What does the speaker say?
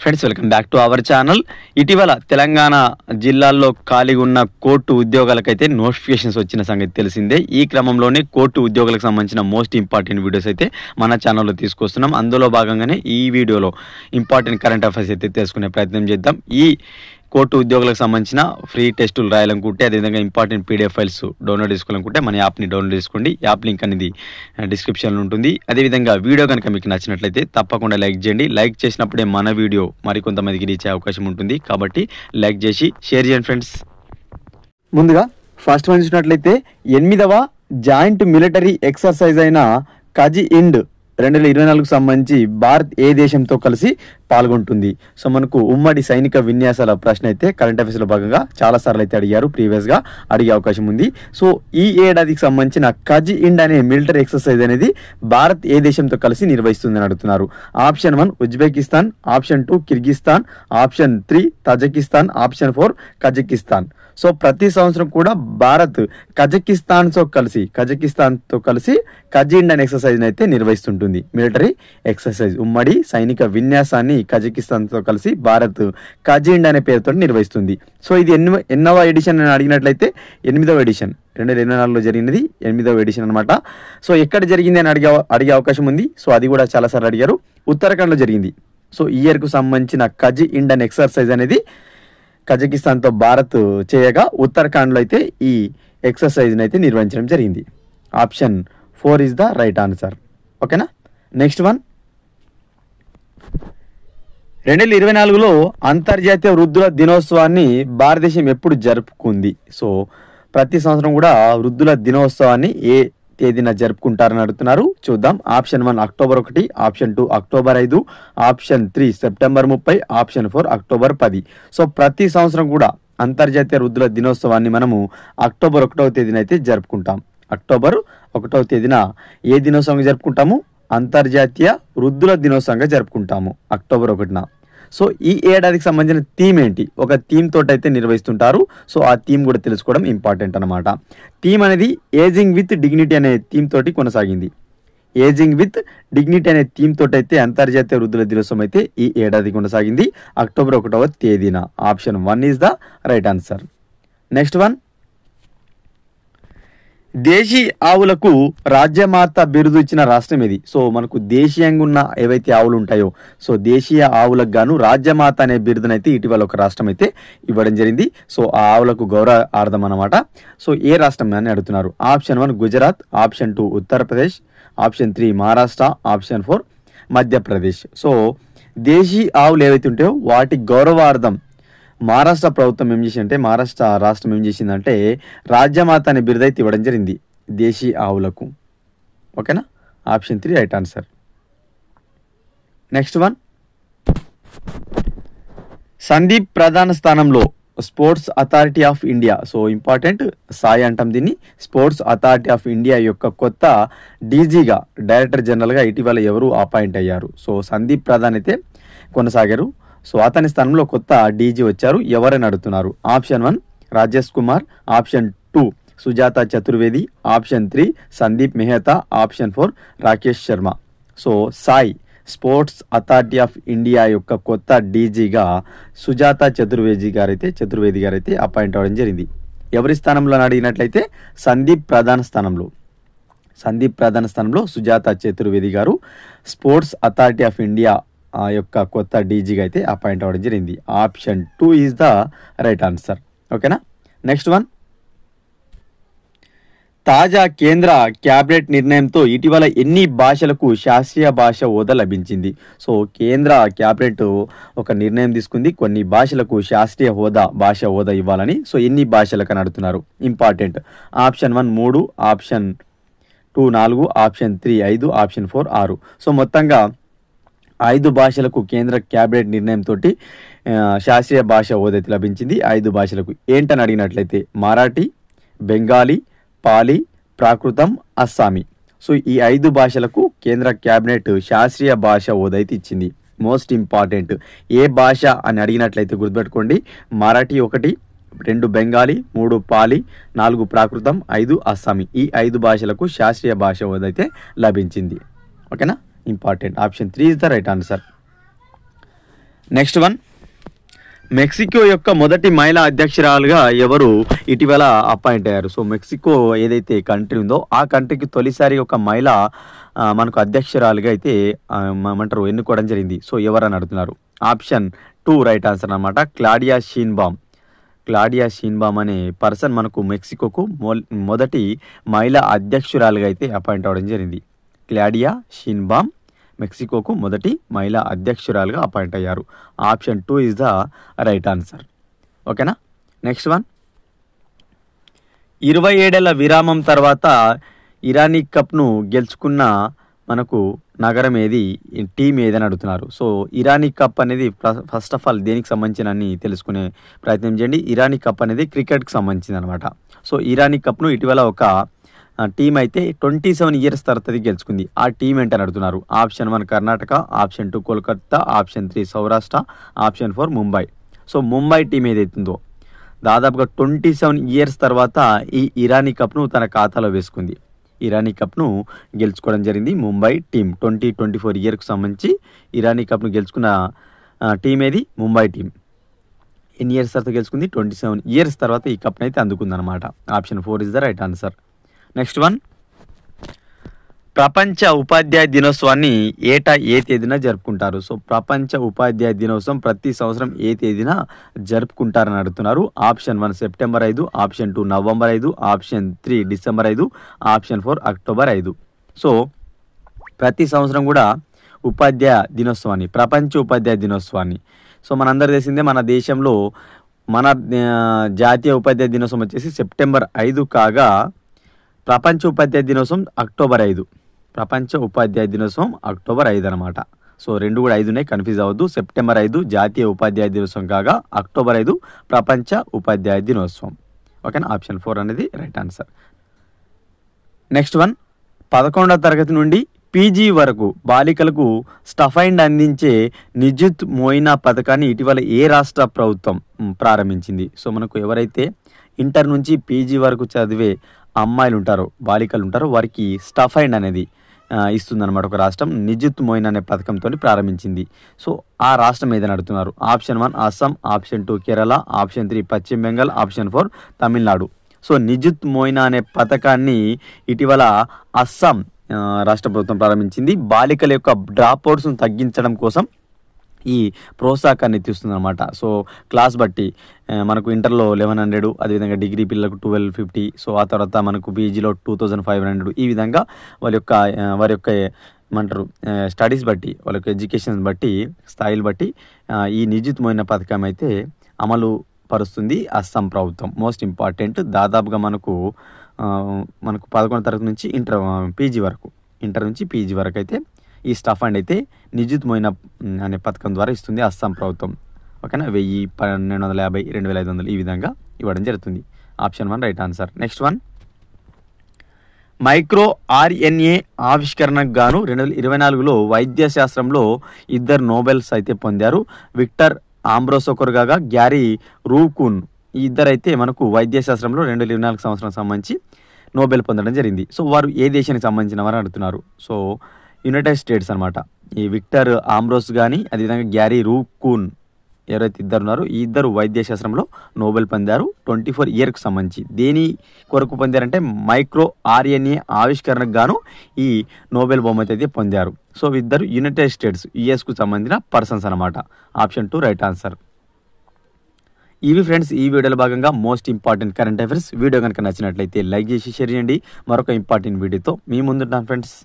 Friends welcome back to our channel. ఇటీవల తెలంగాణ జిల్లాల్లో ఖాళీగా ఉన్న కోర్టు ఉద్యోగాలకైతే నోటిఫికేషన్స్ వచ్చిన సంగతి తెలిసిందే. ఈ క్రమంలోనే కోర్టు ఉద్యోగాలకు సంబంధించిన మోస్ట్ ఇంపార్టెంట్ వీడియోస్ అయితే మన ఛానల్లో తీసుకొస్తున్నాం. అందులో భాగంగానే ఈ వీడియోలో ఇంపార్టెంట్ కరెంట్ అఫైర్స్ అయితే తెలుసుకునే ప్రయత్నం చేద్దాం. ఈ కోర్టు ఉద్యోగులకు సంబంధించిన ఫ్రీ టెస్టులు రాయాలనుకుంటే, అదేవిధంగా ఇంపార్టెంట్ పీడిఎఫ్ ఫైల్స్ డౌన్లోడ్ చేసుకోవాలనుకుంటే మన యాప్ని డౌన్లోడ్ చేసుకోండి. యాప్ లింక్ అనేది డిస్క్రిప్షన్లో ఉంటుంది. అదేవిధంగా వీడియో కనుక మీకు నచ్చినట్లయితే తప్పకుండా లైక్ చేయండి. లైక్ చేసినప్పుడే మన వీడియో మరికొంతమందికి రీచ్ అయ్యే అవకాశం ఉంటుంది. కాబట్టి లైక్ చేసి షేర్ చేయండి ఫ్రెండ్స్. ముందుగా ఫస్ట్ వన్ చూసినట్లయితే 8వ జాయింట్ మిలిటరీ ఎక్సర్సైజ్ అయిన కజి ఇండ్ 2024కు సంబంధించి భారత్ ఏ దేశంతో కలిసి పాల్గొంటుంది? సో మనకు ఉమ్మడి సైనిక విన్యాసాల ప్రశ్న అయితే కరెంట్ అఫైర్స్లో భాగంగా చాలా సార్లు అయితే అడిగారు, ప్రీవియస్గా అడిగే అవకాశం ఉంది. సో ఈ ఏడాదికి సంబంధించిన కజి ఇండ్ అనే మిలిటరీ ఎక్సర్సైజ్ అనేది భారత్ ఏ దేశంతో కలిసి నిర్వహిస్తుందని అడుగుతున్నారు. Option 1 Uzbekistan, option 2 Kyrgyzstan, option 3 Tajikistan, option 4 Kazakhstan. So ప్రతి సంవత్సరం కూడా భారత్ కజకిస్తాన్తో కలిసి కజి ఇండ్ అనే ఎక్సర్సైజ్ అయితే నిర్వహిస్తుంటుంది. మిలిటరీ ఎక్సర్సైజ్ ఉమ్మడి సైనిక విన్యాసాన్ని కజకిస్తాన్తో కలిసి భారత్ కజి ఇండ్ అనే పేరుతో నిర్వహిస్తుంది. సో ఇది ఎన్నవ ఎడిషన్ అని అడిగినట్లయితే 8వ ఎడిషన్. 2024లో జరిగినది 8వ ఎడిషన్ అనమాట. సో ఎక్కడ జరిగింది అని అడిగే అవకాశం ఉంది. సో అది కూడా చాలాసార్లు అడిగారు. ఉత్తరాఖండ్లో జరిగింది. సో ఈ ఇయర్కు సంబంధించిన కజి ఇండ్ అనే ఎక్సర్సైజ్ అనేది కజకిస్తాన్తో భారత్ చేయగా ఉత్తరాఖండ్లో అయితే ఈ ఎక్సర్సైజ్ని అయితే నిర్వహించడం జరిగింది. Option 4 is the right answer. ఓకేనా. నెక్స్ట్ వన్, 2024లో అంతర్జాతీయ వృద్ధుల దినోత్సవాన్ని భారతదేశం ఎప్పుడు జరుపుకుంది? సో ప్రతి సంవత్సరం కూడా వృద్ధుల దినోత్సవాన్ని ఏ తేదీన జరుపుకుంటారని అడుగుతున్నారు. చూద్దాం. Option 1 October 1, option 2 October 5, option 3 September 30, option 4 October 10. So ప్రతి సంవత్సరం కూడా అంతర్జాతీయ వృద్ధుల దినోత్సవాన్ని మనము అక్టోబర్ 1వ తేదీన అయితే జరుపుకుంటాం. అక్టోబర్ 1వ తేదీన ఏ దినోత్సవంగా జరుపుకుంటాము? అంతర్జాతీయ వృద్ధుల దినోత్సవంగా జరుపుకుంటాము అక్టోబర్ 1న. సో ఈ ఏడాదికి సంబంధించిన థీమ్ ఏంటి? ఒక థీమ్ తోటి అయితే నిర్వహిస్తుంటారు. సో ఆ థీమ్ కూడా తెలుసుకోవడం ఇంపార్టెంట్ అనమాట. థీమ్ అనేది ఏజింగ్ విత్ డిగ్నిటీ అనే థీమ్ తోటి కొనసాగింది. ఏజింగ్ విత్ డిగ్నిటీ అనే థీమ్ తోటి అయితే అంతర్జాతీయ వృద్ధుల దినోత్సవం అయితే ఈ ఏడాది కొనసాగింది అక్టోబర్ 1వ తేదీన. Option 1 is the right answer. Next one, దేశీ ఆవులకు రాజ్యమాత బిరుదు ఇచ్చిన రాష్ట్రం ఏది? సో మనకు దేశీయంగా ఉన్న ఏవైతే ఆవులు ఉంటాయో, సో దేశీయ ఆవులకు గాను రాజ్యమాత అనే బిరుదునైతే ఇటీవల ఒక రాష్ట్రం అయితే ఇవ్వడం జరిగింది. సో ఆ ఆవులకు గౌరవార్థం అన్నమాట. సో ఏ రాష్ట్రం అని అడుగుతున్నారు. Option 1 Gujarat, option 2 Uttar Pradesh, option 3 Maharashtra, option 4 Madhya Pradesh. So దేశీ ఆవులు ఏవైతే ఉంటాయో వాటి గౌరవార్థం మహారాష్ట్ర ప్రభుత్వం ఏం చేసిందంటే, మహారాష్ట్ర రాష్ట్రం ఏం చేసిందంటే రాజ్యమాత అనే బిరుదు అయితే ఇవ్వడం జరిగింది దేశీ ఆవులకు. ఓకేనా. Option 3 right answer. Next one, Sandeep ప్రధాన స్థానంలో sports authority of India. So important, Sai అంటాం దీన్ని. స్పోర్ట్స్ అథారిటీ ఆఫ్ ఇండియా యొక్క కొత్త డీజీగా, డైరెక్టర్ జనరల్గా ఇటీవల ఎవరు అపాయింట్ అయ్యారు? సో సందీప్ ప్రధాన్ అయితే కొనసాగారు. సో అతని స్థానంలో కొత్త డీజీ వచ్చారు. ఎవరని అడుగుతున్నారు. Option 1 Rajesh Kumar, option 2 Sujatha Chaturvedi, option 3 Sandeep Mehta, option 4 Rakesh Sharma. So Sai sports authority of India యొక్క కొత్త డీజీగా సుజాత చతుర్వేది గారైతే అపాయింట్ అవ్వడం జరిగింది. ఎవరి స్థానంలో అడిగినట్లయితే సందీప్ ప్రధాన స్థానంలో సుజాత చతుర్వేది గారు స్పోర్ట్స్ అథారిటీ ఆఫ్ ఇండియా ఆ యొక్క కొత్త డీజీగా అయితే అపాయింట్ అవ్వడం జరిగింది. Option 2 is the right answer. ఓకేనా. నెక్స్ట్ వన్, తాజా కేంద్ర క్యాబినెట్ నిర్ణయంతో ఇటీవల ఎన్ని భాషలకు శాస్త్రీయ భాష హోదా లభించింది? సో కేంద్ర క్యాబినెట్ ఒక నిర్ణయం తీసుకుంది, కొన్ని భాషలకు శాస్త్రీయ భాష హోదా ఇవ్వాలని. సో ఎన్ని భాషలకు అని అడుగుతున్నారు. Important. Option 1 3, option 2 4, option 3 5, option 4 6. So మొత్తంగా 5 భాషలకు కేంద్ర క్యాబినెట్ నిర్ణయంతో శాస్త్రీయ భాష హోదా లభించింది. 5 భాషలకు ఏంటని అడిగినట్లయితే మరాఠీ, బెంగాలీ, పాలీ, ప్రాకృతం, అస్సామీ. సో ఈ 5 భాషలకు కేంద్ర క్యాబినెట్ శాస్త్రీయ భాష హోదా ఇచ్చింది. మోస్ట్ ఇంపార్టెంట్, ఏ భాష అని అడిగినట్లయితే గుర్తుపెట్టుకోండి. మరాఠీ 1, 2 బెంగాలీ, 3 పాలీ, 4 ప్రాకృతం, 5 అస్సామీ. ఈ 5 భాషలకు శాస్త్రీయ భాష హోదా అయితే లభించింది. ఓకేనా. Important. Option 3 is the right answer. Next one, Mexico యొక్క మొదటి మహిళా అధ్యక్షురాలుగా ఎవరు ఇటీవల అపాయింట్ అయ్యారు? సో మెక్సికో ఏదైతే కంట్రీ ఉందో ఆ కంట్రీకి తొలిసారి ఒక మహిళ మనకు అధ్యక్షురాలుగా అయితే ఏమంటారు ఎన్నుకోవడం జరిగింది. సో ఎవరని అడుగుతున్నారు? ఆప్షన్ 2 రైట్ ఆన్సర్ అనమాట. క్లాడియా షీన్బామ్ అనే పర్సన్ మనకు మెక్సికోకు మొదటి మహిళా అధ్యక్షురాలుగా అయితే అపాయింట్ అవ్వడం జరిగింది. క్లాడియా షీన్బామ్ మెక్సికోకు మొదటి మహిళా అధ్యక్షురాలుగా అపాయింట్ అయ్యారు. Option 2 is the right answer. ఓకేనా. నెక్స్ట్ వన్, 27 ఏళ్ల విరామం తర్వాత ఇరానీ కప్ను గెలుచుకున్న మనకు నగరం ఏది, టీం ఏదని అడుగుతున్నారు. సో ఇరానీ కప్ అనేది ఫస్ట్ ఆఫ్ ఆల్ దేనికి సంబంధించిన తెలుసుకునే ప్రయత్నం చేయండి. ఇరానీ కప్ అనేది క్రికెట్కి సంబంధించింది అనమాట. సో ఇరానీ కప్ను ఇటీవల ఒక టీం అయితే 27 ఇయర్స్ తర్వాత గెలుచుకుంది. ఆ టీం ఏంటని అడుగుతున్నారు. Option 1 Karnataka, option 2 Kolkata, option 3 Saurashtra, option 4 Mumbai. So Mumbai team ఏదైతుందో దాదాపుగా 27 ఇయర్స్ తర్వాత ఈ ఇరానీ కప్ను తన ఖాతాలో వేసుకుంది. ఇరానీ కప్ను గెలుచుకోవడం జరిగింది ముంబై టీం. 2024 ఇయర్కు సంబంధించి ఇరానీ కప్ను గెలుచుకున్న టీం ఏది? ముంబై టీం. ఎన్ని ఇయర్స్ తర్వాత గెలుచుకుంది? 27 ఇయర్స్ తర్వాత ఈ కప్ని అయితే అందుకుందనమాట. Option 4 is the right answer. Next one, ప్రపంచ ఉపాధ్యాయ దినోత్సవాన్ని ఏటా ఏ తేదీన జరుపుకుంటారు? సో ప్రపంచ ఉపాధ్యాయ దినోత్సవం ప్రతి సంవత్సరం ఏ తేదీన జరుపుకుంటారని అడుగుతున్నారు. Option 1 September 5, option 2 November 5, option 3 December 5, option 4 October 5. So ప్రతి సంవత్సరం కూడా ఉపాధ్యాయ దినోత్సవాన్ని, ప్రపంచ ఉపాధ్యాయ దినోత్సవాన్ని, సో మనందరూ తెలిసిందే మన దేశంలో మన జాతీయ ఉపాధ్యాయ దినోత్సవం వచ్చేసి సెప్టెంబర్ 5 కాగా ప్రపంచ ఉపాధ్యాయ దినోత్సవం అక్టోబర్ 5. ప్రపంచ ఉపాధ్యాయ దినోత్సవం అక్టోబర్ 5 అనమాట. సో రెండు కూడా 5 ఉన్నాయి, కన్ఫ్యూజ్ అవ్వద్దు. సెప్టెంబర్ 5 జాతీయ ఉపాధ్యాయ దినోత్సవం కాగా అక్టోబర్ 5 ప్రపంచ ఉపాధ్యాయ దినోత్సవం. ఓకేనా. ఆప్షన్ 4 అనేది రైట్ ఆన్సర్. నెక్స్ట్ వన్, 11వ తరగతి నుండి పీజీ వరకు బాలికలకు స్టఫైండ్ అందించే నిజుత్ మోయినా పథకాన్ని ఇటీవల ఏ రాష్ట్ర ప్రభుత్వం ప్రారంభించింది? సో మనకు ఎవరైతే ఇంటర్ నుంచి పీజీ వరకు చదివే అమ్మాయిలు ఉంటారో, బాలికలు ఉంటారో వారికి స్టఫైండ్ అనేది ఇస్తుందన్నమాట ఒక రాష్ట్రం. నిజుత్ మోయిన్ అనే పథకంతో ప్రారంభించింది. సో ఆ రాష్ట్రం ఏదని అడుగుతున్నారు. Option 1 Assam, option 2 Kerala, option 3 పశ్చిమ బెంగాల్, ఆప్షన్ 4 తమిళనాడు. సో నిజుత్ మోయినా అనే పథకాన్ని ఇటీవల అస్సాం రాష్ట్ర ప్రభుత్వం ప్రారంభించింది. బాలికల యొక్క డ్రాప్ అవుట్స్ను తగ్గించడం కోసం ఈ ప్రోత్సాహకాన్ని ఇస్తుంది అనమాట. సో క్లాస్ బట్టి మనకు ఇంటర్లో 1100, అదేవిధంగా డిగ్రీ పిల్లలకు 1250, సో ఆ తర్వాత మనకు పీజీలో 2500. ఈ విధంగా వారి యొక్క ఏమంటారు స్టడీస్ బట్టి, వాళ్ళ యొక్క ఎడ్యుకేషన్ బట్టి, స్థాయిలు బట్టి ఈ నిజుత్ మోయినా పథకం అయితే అమలు పరుస్తుంది అస్సాం ప్రభుత్వం. Most important. దాదాపుగా మనకు 11వ తరగతి నుంచి ఇంటర్ నుంచి పీజీ వరకు అయితే ఈ స్టఫండ్ అయితే నిజుత్ మోయినా అనే పథకం ద్వారా ఇస్తుంది అస్సాం ప్రభుత్వం. ఓకేనా. 1000, 1250, 2500 ఈ విధంగా ఇవ్వడం జరుగుతుంది. Option 1 right answer. Next one, micro RNA ఆవిష్కరణకు గాను 2024లో వైద్య శాస్త్రంలో 2 నోబెల్స్ అయితే పొందారు. విక్టర్ ఆంబ్రోస్ ఒకరు కాగా గ్యారీ రూకున్, ఈ ఇద్దరైతే మనకు వైద్య శాస్త్రంలో 2024 సంవత్సరం సంబంధించి నోబెల్ పొందడం జరిగింది. సో వారు ఏ దేశానికి సంబంధించిన వారు అడుగుతున్నారు. సో యునైటెడ్ స్టేట్స్ అనమాట. ఈ విక్టర్ ఆంబ్రోస్ కానీ అదేవిధంగా గ్యారీ రూకున్ ఎవరైతే ఇద్దరు ఉన్నారో ఈ ఇద్దరు వైద్య శాస్త్రంలో నోబెల్ పొందారు 24 ఇయర్కు సంబంధించి. దేని కొరకు పొందారంటే మైక్రో ఆర్ఎన్ఏ ఆవిష్కరణకు గాను ఈ నోబెల్ బహుమతి అయితే పొందారు. సో ఇద్దరు యునైటెడ్ స్టేట్స్ యుఎస్కు సంబంధించిన పర్సన్స్ అనమాట. Option 2 right answer. ఇవి ఫ్రెండ్స్ ఈ వీడియోలో భాగంగా most important current affairs. Video కనుక నచ్చినట్లయితే లైక్ చేసి షేర్ చేయండి. మరొక ఇంపార్టెంట్ వీడియోతో మీ ముందుంటాను ఫ్రెండ్స్.